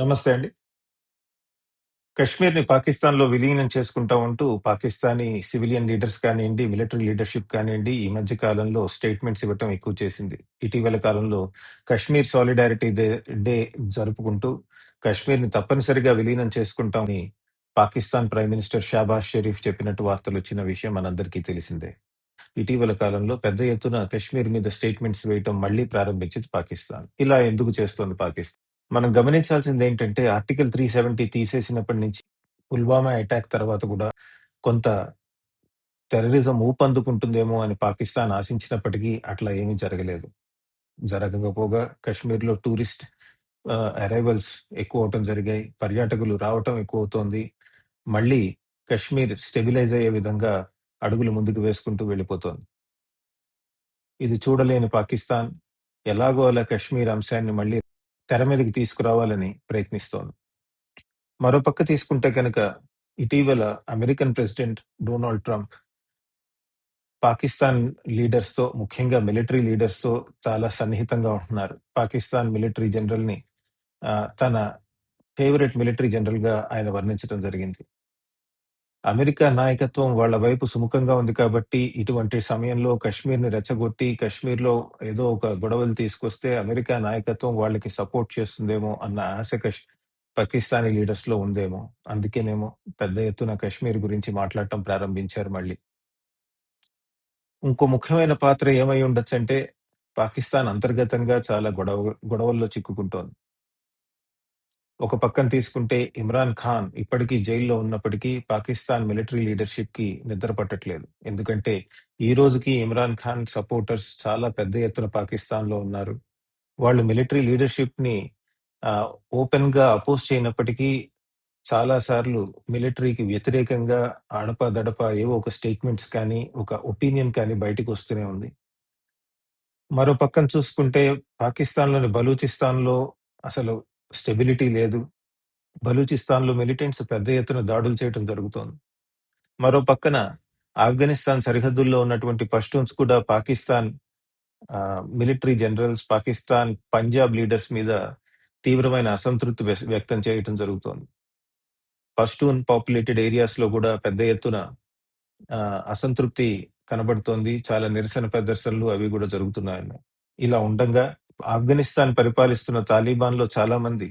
నమస్తే అండి. కశ్మీర్‌ని పాకిస్తాన్‌లో విలీనం చేసుకుంటా ఉంటూ పాకిస్తానీ సివిలియన్ లీడర్స్ కానియండి, మిలిటరీ లీడర్‌షిప్ కానియండి, ఈ మధ్య కాలంలో స్టేట్మెంట్స్ ఇవ్వటం ఎక్కువ చేసింది. ఇటీవల కాలంలో కశ్మీర్ సాలిడారిటీ డే జరుపుకుంటూ కశ్మీర్‌ని తప్పనిసరిగా విలీనం చేసుకుంటామని పాకిస్తాన్ ప్రైమ్ మినిస్టర్ షాబాజ్ షరీఫ్ చెప్పినట్టు వార్తలొచ్చిన విషయం మనందరికీ తెలిసిందే. ఇటీవల కాలంలో పెద్ద ఎత్తున కశ్మీర్ మీద స్టేట్మెంట్స్ వేయటం మళ్ళీ ప్రారంభించింది పాకిస్తాన్. ఇలా ఎందుకు చేస్తోంది పాకిస్తాన్? మనం గమనించాల్సిందేంటంటే ఆర్టికల్ 370 తీసేసినప్పటి నుంచి పుల్వామా అటాక్ తర్వాత గూడా కొంత టెర్రరిజం ఊపందుకుంటుందేమో అని పాకిస్తాన్ ఆశించినప్పటికీ అట్లా ఏమీ జరగలేదు. జరగకపోగా కశ్మీర్‌లో టూరిస్ట్ అరైవల్స్ ఎక్కువవటం జరిగాయి. పర్యాటకులు రావటం ఎక్కువవుతోంది. మళ్ళీ కశ్మీర్ స్టెబిలైజ్ అయ్యే విధంగా అడుగులు ముందుకు వేసుకుంటూ వెళ్ళిపోతోంది. ఇది చూడలేని పాకిస్తాన్ ఎలాగో అలా కశ్మీర్ అంశాన్ని మళ్ళీ తెర మీదకి తీసుకురావాలని ప్రయత్నిస్తోంది. మరోపక్క తీసుకుంటే కనుక ఇటీవల American president Donald Trump Pakistan లీడర్స్‌తో ముఖ్యంగా మిలిటరీ లీడర్స్‌తో చాలా సన్నిహితంగా ఉంటున్నారు. పాకిస్తాన్ మిలిటరీ జనరల్‌ని తన ఫేవరెట్ మిలిటరీ జనరల్‌గా ఆయన వర్ణించడం జరిగింది. అమెరికా నాయకత్వం వాళ్ళ వైపు సుముఖంగా ఉంది కాబట్టి, ఇటువంటి సమయంలో కశ్మీర్‌ని రెచ్చగొట్టి, కశ్మీర్‌లో ఏదో ఒక గొడవలు తీసుకొస్తే అమెరికా నాయకత్వం వాళ్ళకి సపోర్ట్ చేస్తుందేమో అన్న ఆశ పాకిస్తానీ లీడర్స్‌లో ఉందేమో. అందుకేనేమో పెద్ద ఎత్తున కశ్మీర్ గురించి మాట్లాడటం ప్రారంభించారు మళ్ళీ. ఇంకో ముఖ్యమైన పాత్ర ఏమై ఉండొచ్చంటే, పాకిస్తాన్ అంతర్గతంగా చాలా గొడవల్లో చిక్కుకుంటోంది. ఒక పక్కన తీసుకుంటే ఇమ్రాన్ ఖాన్ ఇప్పటికీ జైల్లో ఉన్నప్పటికీ పాకిస్తాన్ మిలిటరీ లీడర్‌షిప్‌కి నిద్ర పట్టట్లేదు. ఎందుకంటే ఈ రోజుకి ఇమ్రాన్ ఖాన్ సపోర్టర్స్ చాలా పెద్ద ఎత్తున పాకిస్తాన్‌లో ఉన్నారు. వాళ్ళు మిలిటరీ లీడర్‌షిప్‌ని ఆహ్, ఓపెన్‌గా అపోజ్ చేయనప్పటికీ చాలా సార్లు మిలిటరీకి వ్యతిరేకంగా అడపాదడపా ఏవో ఒక స్టేట్మెంట్స్ కానీ, ఒక ఒపీనియన్ కానీ బయటికొస్తూనే ఉంది. మరో పక్కన చూసుకుంటే పాకిస్తాన్‌లోని బలూచిస్తాన్‌లో అసలు స్టెబిలిటీ లేదు. బలూచిస్తాన్‌లో మిలిటెంట్స్ పెద్ద ఎత్తున దాడులు చేయటం జరుగుతోంది. మరో పక్కన ఆఫ్ఘనిస్తాన్ సరిహద్దుల్లో ఉన్నటువంటి పష్తూన్స్ కూడా Pakistan military generals, Pakistan Punjab leaders మీద తీవ్రమైన అసంతృప్తి వ్యక్తం చేయటం జరుగుతోంది. పష్తూన్ పాపులేటెడ్ ఏరియాస్‌లో గూడా పెద్ద ఎత్తున అసంతృప్తి కనబడుతోంది. చాలా నిరసన ప్రదర్శనలు అవి గూడా జరుగుతున్నాయన్న. ఇలా ఉండంగా ఆఫ్ఘనిస్తాన్ పరిపాలిస్తున్న తాలిబాన్‌లో చాలా మంది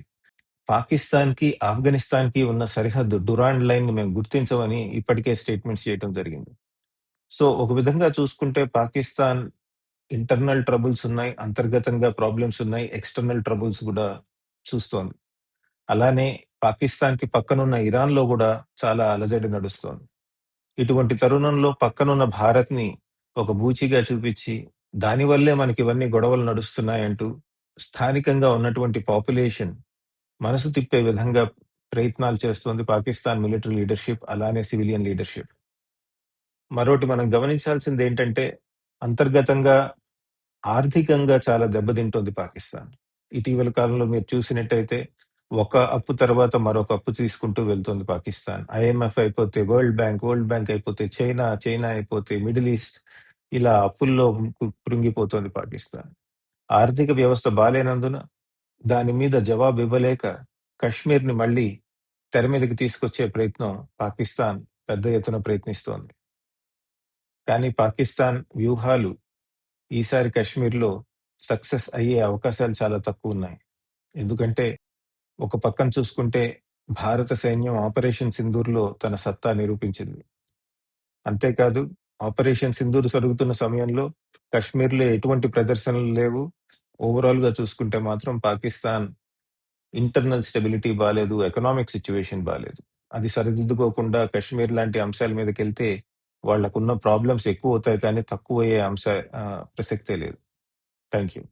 ఆఫ్ఘనిస్తాన్‌కి ఉన్న సరిహద్దు డురాండ్ లైన్‌ని మేము గుర్తించమని ఇప్పటికే స్టేట్మెంట్స్ చేయటం జరిగింది. సో, ఒక విధంగా చూసుకుంటే పాకిస్తాన్ ఇంటర్నల్ ట్రబుల్స్ ఉన్నాయి. అంతర్గతంగా ప్రాబ్లమ్స్ ఉన్నాయి. ఎక్స్‌టర్నల్ ట్రబుల్స్ గూడా చూస్తోంది. అలానే పాకిస్తాన్‌కి పక్కనున్న ఇరాన్‌లో గూడా చాలా అలజడి నడుస్తోంది. ఇటువంటి తరుణంలో పక్కనున్న భారత్‌ని ఒక బూచిగా చూపిచ్చి, దానివల్లే మనకివన్నీ గొడవలు నడుస్తున్నాయంటూ స్థానికంగా ఉన్నటువంటి పాపులేషన్ మనసు తిప్పే విధంగా ప్రయత్నాలు చేస్తోంది పాకిస్తాన్ మిలిటరీ లీడర్‌షిప్, అలానే సివిలియన్ లీడర్‌షిప్. మరోటి మనం గమనించాల్సిందేంటంటే, అంతర్గతంగా ఆర్థికంగా చాలా దెబ్బతింటోంది పాకిస్తాన్. ఇటీవల కాలంలో మీరు చూసినట్టయితే, ఒక అప్పు తర్వాత మరొక అప్పు తీసుకుంటూ వెళ్తోంది పాకిస్తాన్. ఐఎంఎఫ్ అయిపోతే వరల్డ్ బ్యాంక్ అయిపోతే చైనా అయిపోతే మిడిల్ ఈస్ట్ ఇలా అప్పుల్లో కృంగిపోతోంది పాకిస్తాన్. ఆర్థిక వ్యవస్థ బాలేనందున దాని మీద జవాబివ్వలేక కశ్మీర్‌ని మళ్ళీ తెర మీదకి తీసుకొచ్చే ప్రయత్నం పాకిస్తాన్ పెద్ద ఎత్తున ప్రయత్నిస్తోంది. కానీ పాకిస్తాన్ వ్యూహాలు ఈసారి కశ్మీర్‌లో సక్సెస్ అయ్యే అవకాశాలు చాలా తక్కువున్నాయి. ఎందుకంటే ఒక పక్కన చూసుకుంటే భారత సైన్యం ఆపరేషన్ సింధూర్‌లో తన సత్తా నిరూపించింది. అంతేకాదు ఆపరేషన్ సింధూర్ జరుగుతున్న సమయంలో కశ్మీర్‌లో ఎటువంటి ప్రదర్శనలు లేవు. ఓవరాల్‌గా చూసుకుంటే మాత్రం పాకిస్తాన్ ఇంటర్నల్ స్టెబిలిటీ బాలేదు. ఎకనామిక్ సిట్యుయేషన్ బాలేదు. అది సరిదిద్దుకోకుండా కశ్మీర్ లాంటి అంశాల మీదకెళ్తే వాళ్ళకున్న ప్రాబ్లమ్స్ ఎక్కువవుతాయి కానీ తక్కువయ్యే ప్రసక్తే లేదు. Thank you.